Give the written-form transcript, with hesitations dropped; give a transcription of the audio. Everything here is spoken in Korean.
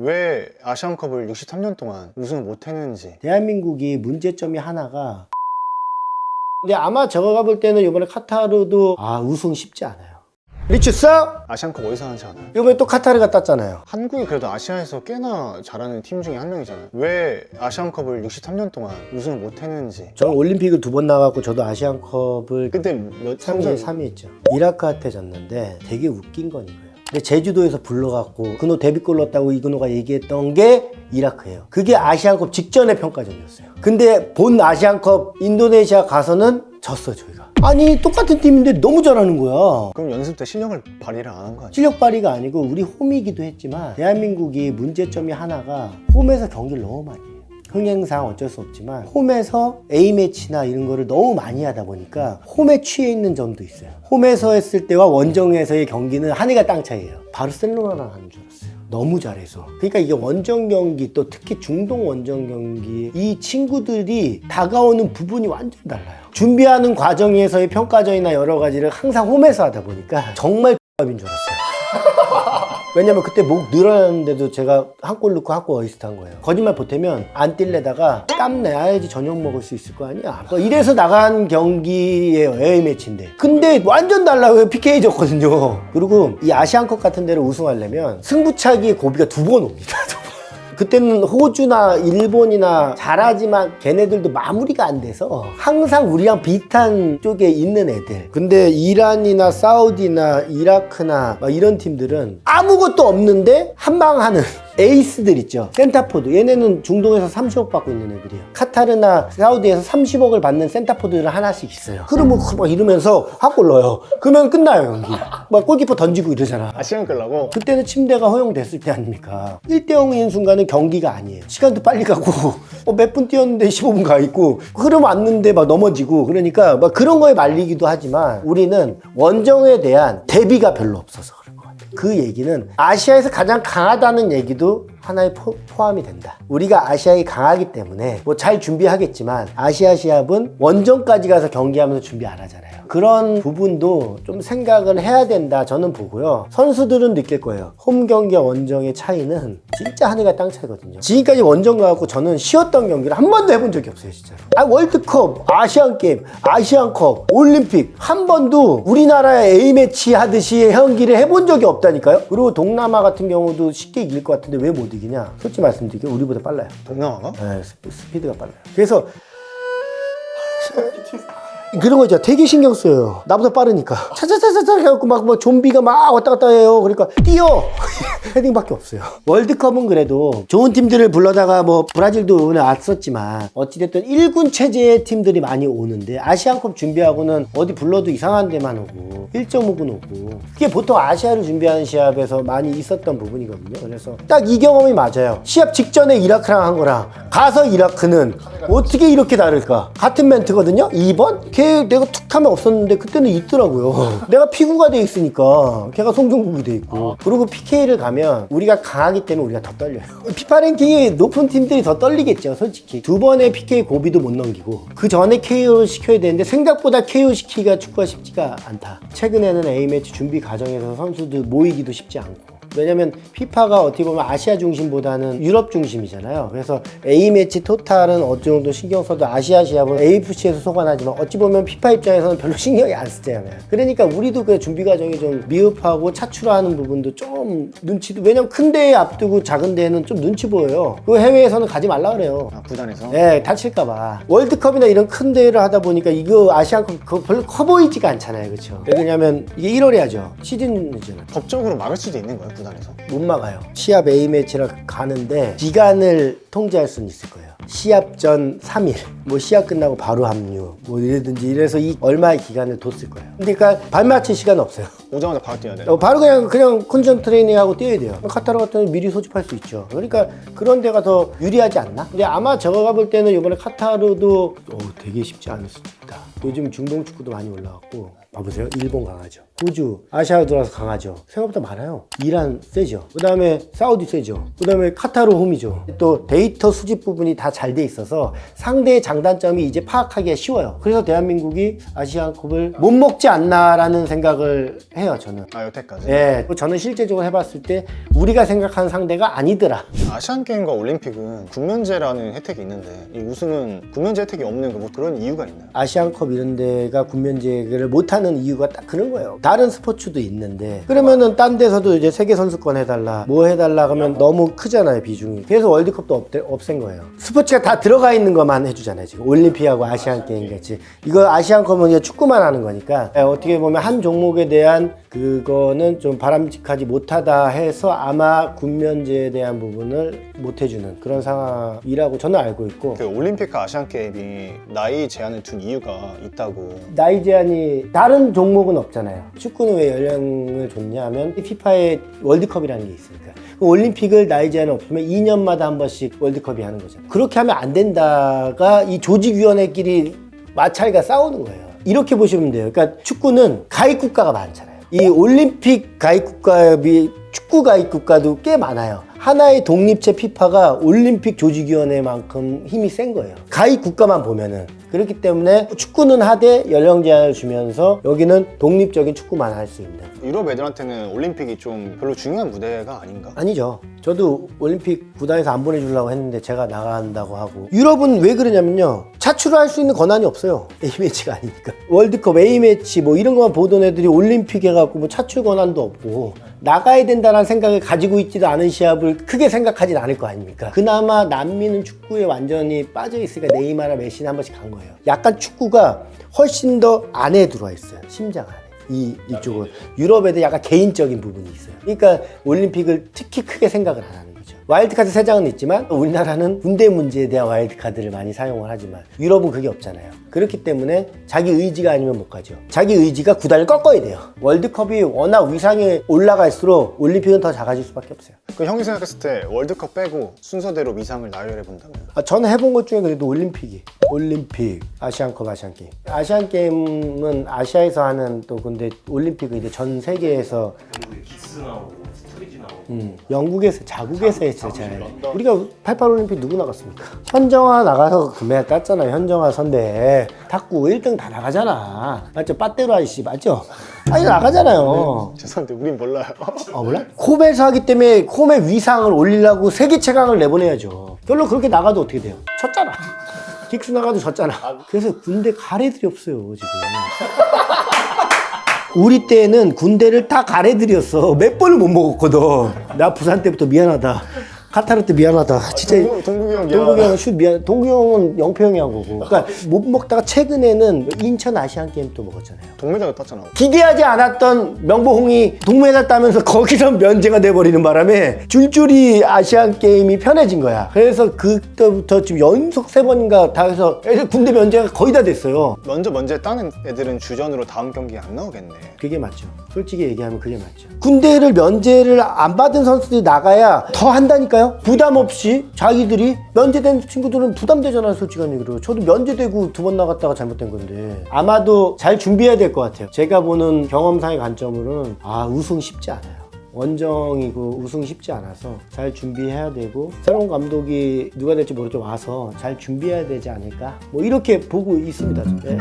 왜 아시안컵을 63년 동안 우승을 못했는지. 대한민국이 문제점이 하나가, 근데 아마 제가 볼 때는 이번에 카타르도 우승 쉽지 않아요. 리추스! 아시안컵 어디서 하는지 아나요? 이번에 또 카타르가 땄잖아요. 한국이 그래도 아시아에서 꽤나 잘하는 팀 중에 한 명이잖아요. 왜 아시안컵을 63년 동안 우승을 못했는지. 저는 올림픽을 2번 나갔고 저도 아시안컵을 그때 몇 3위 했죠. 이라크한테 졌는데 되게 웃긴 건 이거예요. 근데 제주도에서 불러갖고 근호 데뷔골 넣었다고 이근호가 얘기했던 게 이라크예요. 그게 아시안컵 직전의 평가전이었어요. 근데 본 아시안컵 인도네시아 가서는 졌어 저희가. 아니 똑같은 팀인데 너무 잘하는 거야. 그럼 연습 때 실력을 발휘를 안 한 거 아니에요? 실력 발휘가 아니고 우리 홈이기도 했지만 대한민국이 문제점이 하나가 홈에서 경기를 너무 많이 해요. 흥행상 어쩔 수 없지만 홈에서 A매치나 이런 거를 너무 많이 하다 보니까 홈에 취해 있는 점도 있어요. 홈에서 했을 때와 원정에서의 경기는 하늘과 땅 차이예요. 바르셀로나랑 하는 줄 알았어요. 너무 잘해서. 그러니까 이게 원정 경기, 또 특히 중동 원정 경기, 이 친구들이 다가오는 부분이 완전 달라요. 준비하는 과정에서의 평가전이나 여러 가지를 항상 홈에서 하다 보니까 정말 X밥인 줄 알았어요. 왜냐면 그때 목 늘어났는데도 제가 한 골 넣고 한 골 어시스트 한 거예요. 거짓말 보태면 안 뛸래다가 땀 내야지 저녁 먹을 수 있을 거 아니야. 이래서 나간 경기예요. A매치인데. 근데 완전 달라요. PK 졌거든요. 그리고 이 아시안컵 같은 데를 우승하려면 승부차기의 고비가 2번 옵니다. 그때는 호주나 일본이나 잘하지만 걔네들도 마무리가 안 돼서 항상 우리랑 비슷한 쪽에 있는 애들. 근데 이란이나 사우디나 이라크나 막 이런 팀들은 아무것도 없는데 한방하는 에이스들 있죠. 센터포드. 얘네는 중동에서 30억 받고 있는 애들이에요. 카타르나 사우디에서 30억을 받는 센터포드를 하나씩 있어요. 그러면 막 이러면서 한 골 넣어요. 그러면 끝나요 경기. 막 골키퍼 던지고 이러잖아. 시간 끌라고? 그때는 침대가 허용됐을 때 아닙니까? 1대0인 순간은 경기가 아니에요. 시간도 빨리 가고 몇 분 뛰었는데 15분 가 있고 흐름 왔는데 막 넘어지고 그러니까 막 그런 거에 말리기도 하지만 우리는 원정에 대한 대비가 별로 없어서 그런 것 같아요. 그 얘기는 아시아에서 가장 강하다는 얘기도 하나에 포함이 된다. 우리가 아시아에 강하기 때문에 뭐 잘 준비하겠지만 아시아 시합은 원정까지 가서 경기하면서 준비 안 하잖아요. 그런 부분도 좀 생각을 해야 된다 저는 보고요. 선수들은 느낄 거예요. 홈 경기와 원정의 차이는 진짜 하늘과 땅 차이거든요. 지금까지 원정 가갖고 저는 쉬었던 경기를 한 번도 해본 적이 없어요 진짜로. 월드컵, 아시안게임, 아시안컵, 올림픽 한 번도 우리나라의 A매치 하듯이 경기를 해본 적이 없다니까요. 그리고 동남아 같은 경우도 쉽게 이길 것 같은데 왜 못 이기냐. 솔직히 말씀드릴게요. 우리보다 빨라요. 동남아가? 네, 스피드가 빨라요. 그래서 그런 거 있잖아. 되게 신경 써요. 나보다 빠르니까. 차차차차차 해갖고 막 좀비가 막 왔다 갔다 해요. 그러니까 뛰어! 헤딩밖에 없어요. 월드컵은 그래도 좋은 팀들을 불러다가 뭐 브라질도 오늘 왔었지만 어찌됐든 1군 체제의 팀들이 많이 오는데 아시안컵 준비하고는 어디 불러도 이상한 데만 오고 1.5군 오고 그게 보통 아시아를 준비하는 시합에서 많이 있었던 부분이거든요. 그래서 딱 이 경험이 맞아요. 시합 직전에 이라크랑 한 거랑 가서 이라크는 어떻게 이렇게 다를까? 같은 멘트거든요. 2번? 걔 내가 툭 하면 없었는데 그때는 있더라고요. 내가 피구가 돼 있으니까 걔가 송종국이 돼 있고 그리고 PK를 가면 우리가 강하기 때문에 우리가 더 떨려요. 피파 랭킹이 높은 팀들이 더 떨리겠죠 솔직히. 2번의 PK 고비도 못 넘기고 그 전에 KO를 시켜야 되는데 생각보다 KO 시키기가 축구가 쉽지가 않다. 최근에는 A매치 준비 과정에서 선수들 모이기도 쉽지 않고 왜냐면 피파가 어떻게 보면 아시아 중심보다는 유럽 중심이잖아요. 그래서 A매치 토탈은 어느 정도 신경 써도 아시아 시합은 AFC에서 소관하지만 어찌 보면 피파 입장에서는 별로 신경이 안 쓰잖아요. 그러니까 우리도 그 준비 과정이 좀 미흡하고 차출하는 부분도 좀 눈치도 왜냐면 큰 대회 앞두고 작은 대회는 좀 눈치 보여요. 그 해외에서는 가지 말라 그래요. 구단에서? 네, 다칠까봐. 월드컵이나 이런 큰 대회를 하다 보니까 이거 아시안컵 그거 별로 커 보이지가 않잖아요. 그렇죠? 왜냐면 이게 1월에 하죠. 시즌이잖아요. 법적으로 막을 수도 있는 거예요 구단에서? 못 막아요. 시합 A매치라 가는데 기간을 통제할 수는 있을 거예요. 시합 전 3일 뭐 시합 끝나고 바로 합류 뭐 이래든지 이래서 이 얼마의 기간을 뒀을 거예요. 그러니까 발맞출 시간 없어요. 오자마자 바로 뛰어야 돼요? 바로 그냥 컨디션 트레이닝하고 뛰어야 돼요. 카타르 같은 경우는 미리 소집할 수 있죠. 그러니까 그런 데가 더 유리하지 않나? 근데 아마 제가 볼 때는 이번에 카타르도 되게 쉽지 않을 수도 있다. 요즘 중동 축구도 많이 올라왔고 봐보세요. 일본 강하죠. 호주, 아시아 들어와서 강하죠. 생각보다 많아요. 이란 세죠. 그 다음에 사우디 세죠. 그 다음에 카타르 홈이죠. 또 데이터 수집 부분이 다 잘 돼 있어서 상대의 장단점이 이제 파악하기가 쉬워요. 그래서 대한민국이 아시안컵을 못 먹지 않나라는 생각을 해요, 저는. 아, 여태까지? 예, 저는 실제적으로 해봤을 때 우리가 생각하는 상대가 아니더라. 아시안게임과 올림픽은 군면제라는 혜택이 있는데 이 우승은 군면제 혜택이 없는 뭐 그런 이유가 있나요? 아시안컵 이런 데가 군면제를 못하는 이유가 딱 그런 거예요. 다른 스포츠도 있는데 그러면은 딴 데서도 이제 세계 선수권 해달라 뭐 해달라 하면 너무 크잖아요, 비중이. 그래서 월드컵도 없앤 거예요. 스포츠가 다 들어가 있는 것만 해주잖아요, 지금. 올림픽하고 아시안게임 같이. 이거 아시안컵은 그냥 축구만 하는 거니까 어떻게 보면 한 종목에 대한 그거는 좀 바람직하지 못하다 해서 아마 군면제에 대한 부분을 못 해주는 그런 상황이라고 저는 알고 있고, 그 올림픽과 아시안게임이 나이 제한을 둔 이유가 있다고. 나이 제한이 다른 종목은 없잖아요. 축구는 왜 연령을 줬냐 하면 피파의 월드컵이라는 게 있으니까. 올림픽을 나이 제한이 없으면 2년마다 한 번씩 월드컵이 하는 거잖아요. 그렇게 하면 안 된다가 이 조직위원회끼리 마찰과 싸우는 거예요. 이렇게 보시면 돼요. 그러니까 축구는 가입 국가가 많잖아요. 이 올림픽 가입 국가비 축구 가입 국가도 꽤 많아요. 하나의 독립체 피파가 올림픽 조직위원회만큼 힘이 센 거예요. 가입 국가만 보면은. 그렇기 때문에 축구는 하되 연령 제한을 주면서 여기는 독립적인 축구만 할 수 있는. 유럽 애들한테는 올림픽이 좀 별로 중요한 무대가 아닌가? 아니죠. 저도 올림픽 구단에서 안 보내주려고 했는데 제가 나간다고 하고. 유럽은 왜 그러냐면요, 차출을 할 수 있는 권한이 없어요. A매치가 아니니까. 월드컵 A매치 뭐 이런 것만 보던 애들이 올림픽 해갖고 뭐 차출 권한도 없고 나가야 된다는 생각을 가지고 있지도 않은 시합을 크게 생각하진 않을 거 아닙니까? 그나마 남미는 축구에 완전히 빠져 있으니까 네이마르나 메시는 한 번씩 간 거예요. 약간 축구가 훨씬 더 안에 들어와 있어요. 심장 안에. 이쪽은 유럽 애들 약간 개인적인 부분이 있어요. 그러니까 올림픽을 특히 크게 생각을 안 하는 거죠. 와일드카드 3장은 있지만 우리나라는 군대 문제에 대한 와일드카드를 많이 사용을 하지만 유럽은 그게 없잖아요. 그렇기 때문에 자기 의지가 아니면 못 가죠. 자기 의지가 구단을 꺾어야 돼요. 월드컵이 워낙 위상에 올라갈수록 올림픽은 더 작아질 수밖에 없어요. 그 형이 생각했을 때 월드컵 빼고 순서대로 위상을 나열해 본다면? 저는 해본 것 중에 그래도 올림픽, 아시안컵, 아시안게임. 아시안게임은 아시아에서 하는 또 근데 올림픽은 이제 전 세계에서 영국에 기스 나오고 스트리지 나오고 영국에서 자국에서 했어요. 잘. 우리가 88 올림픽 누구 나갔습니까? 현정아 나가서 금메달 땄잖아요. 현정아 선배. 탁구 1등 다 나가잖아. 맞죠? 빠떼로 아저씨 맞죠? 아니 나가잖아요. 죄송한데 우린 몰라요. 몰라? 홈에서 하기 때문에 홈의 위상을 올리려고 세계 최강을 내보내야죠. 결론 그렇게 나가도 어떻게 돼요? 졌잖아. 킥스 나가도 졌잖아. 그래서 군대 갈 애들이 없어요 지금. 우리 때는 군대를 다 가래들였어. 몇 번을 못 먹었거든. 나 부산 때부터 미안하다. 카타르 때 미안하다. 진짜. 동국이 형 동국이 형은 슛 미안. 동국이 형은 영표 형이 한 거고. 그러니까 못 먹다가 최근에는 인천 아시안 게임 또 먹었잖아요. 동메달 땄잖아. 기대하지 않았던 명보홍이 동메달 따면서 거기서 면제가 돼버리는 바람에 줄줄이 아시안 게임이 편해진 거야. 그래서 그때부터 지금 연속 3번인가 다 해서 애들 군대 면제가 거의 다 됐어요. 먼저 따는 애들은 주전으로 다음 경기에 안 나오겠네. 그게 맞죠. 솔직히 얘기하면 그게 맞죠. 군대를 면제를 안 받은 선수들이 나가야 더 한다니까요. 부담 없이 자기들이 면제된 친구들은 부담되잖아요. 솔직한 얘기로. 저도 면제되고 2번 나갔다가 잘못된 건데 아마도 잘 준비해야 될 것 같아요. 제가 보는 경험상의 관점으로는 우승 쉽지 않아요. 원정이고 우승 쉽지 않아서 잘 준비해야 되고 새로운 감독이 누가 될지 모르죠. 와서 잘 준비해야 되지 않을까 뭐 이렇게 보고 있습니다. 네.